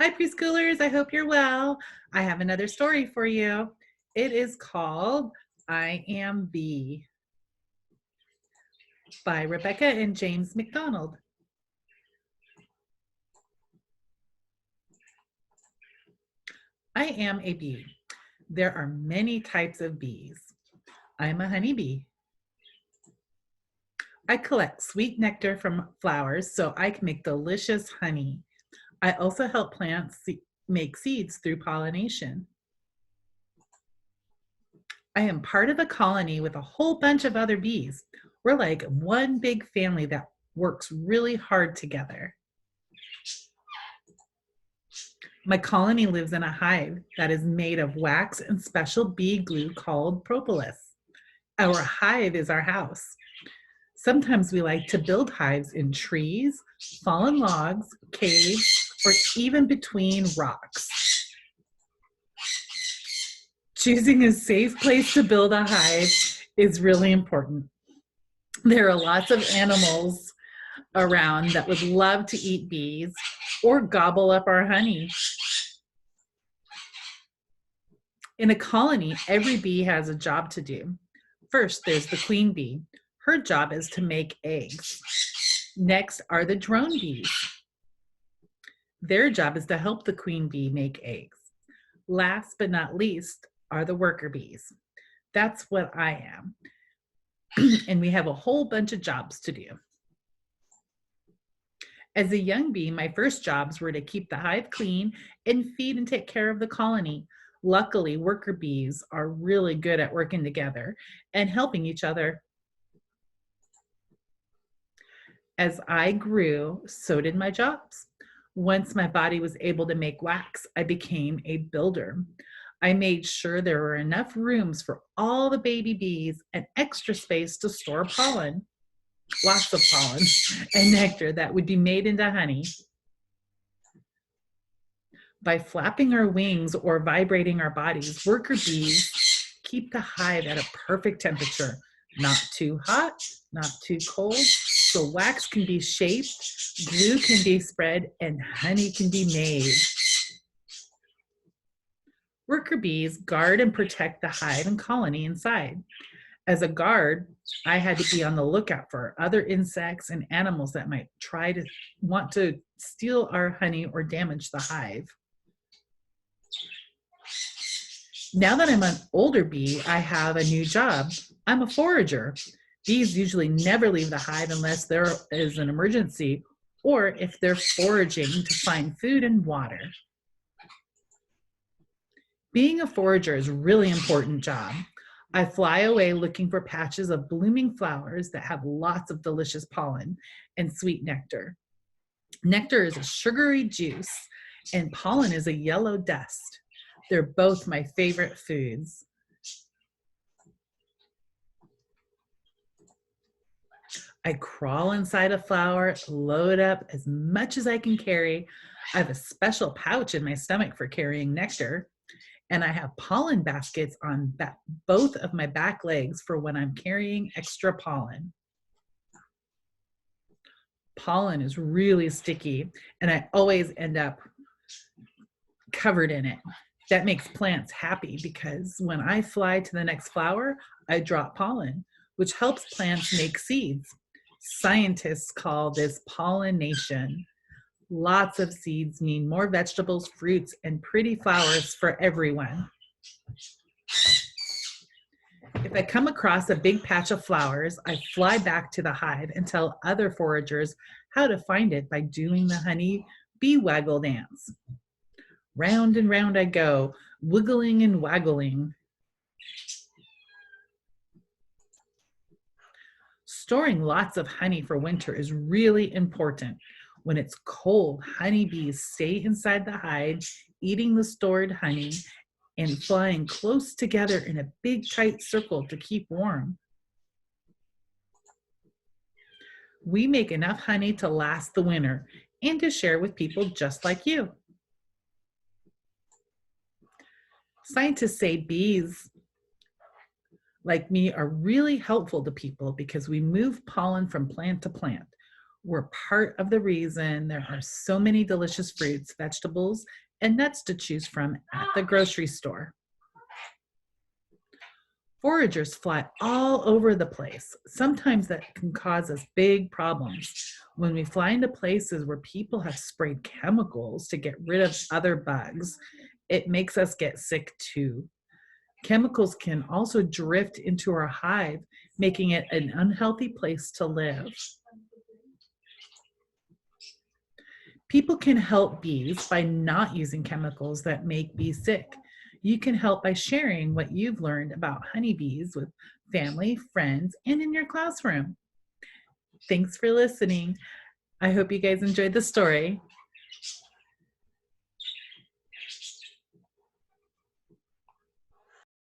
Hi, preschoolers. I hope you're well. I have another story for you. It is called I Am Bee by Rebecca and James McDonald. I am a bee. There are many types of bees. I'm a honeybee. I collect sweet nectar from flowers so I can make delicious honey. I also help plants make seeds through pollination. I am part of a colony with a whole bunch of other bees. We're like one big family that works really hard together. My colony lives in a hive that is made of wax and special bee glue called propolis. Our hive is our house. Sometimes we like to build hives in trees, fallen logs, caves, or even between rocks. Choosing a safe place to build a hive is really important. There are lots of animals around that would love to eat bees or gobble up our honey. In a colony, every bee has a job to do. First, there's the queen bee. Her job is to make eggs. Next are the drone bees. Their job is to help the queen bee make eggs. Last but not least are the worker bees. That's what I am. And we have a whole bunch of jobs to do. As a young bee, my first jobs were to keep the hive clean and feed and take care of the colony. Luckily, worker bees are really good at working together and helping each other. As I grew, so did my jobs. Once my body was able to make wax, I became a builder. I made sure there were enough rooms for all the baby bees and extra space to store pollen. Lots of pollen and nectar that would be made into honey. By flapping our wings or vibrating our bodies, worker bees keep the hive at a perfect temperature, not too hot, not too cold, so wax can be shaped, glue can be spread, and honey can be made. Worker bees guard and protect the hive and colony inside. As a guard, I had to be on the lookout for other insects and animals that might want to steal our honey or damage the hive. Now that I'm an older bee, I have a new job. I'm a forager. Bees usually never leave the hive unless there is an emergency or if they're foraging to find food and water. Being a forager is a really important job. I fly away looking for patches of blooming flowers that have lots of delicious pollen and sweet nectar. Nectar is a sugary juice, and pollen is a yellow dust. They're both my favorite foods. I crawl inside a flower, load up as much as I can carry. I have a special pouch in my stomach for carrying nectar. And I have pollen baskets on both of my back legs for when I'm carrying extra pollen. Pollen is really sticky, and I always end up covered in it. That makes plants happy because when I fly to the next flower, I drop pollen, which helps plants make seeds. Scientists call this pollination. Lots of seeds mean more vegetables, fruits, and pretty flowers for everyone. If I come across a big patch of flowers, I fly back to the hive and tell other foragers how to find it by doing the honey bee waggle dance. Round and round I go, wiggling and waggling. Storing lots of honey for winter is really important. When it's cold, honeybees stay inside the hive, eating the stored honey and flying close together in a big tight circle to keep warm. We make enough honey to last the winter and to share with people just like you. Scientists say bees like me are really helpful to people because we move pollen from plant to plant. We're part of the reason there are so many delicious fruits, vegetables, and nuts to choose from at the grocery store. Foragers fly all over the place. Sometimes that can cause us big problems. When we fly into places where people have sprayed chemicals to get rid of other bugs, it makes us get sick too. Chemicals can also drift into our hive, making it an unhealthy place to live. People can help bees by not using chemicals that make bees sick. You can help by sharing what you've learned about honeybees with family, friends, and in your classroom. Thanks for listening. I hope you guys enjoyed the story.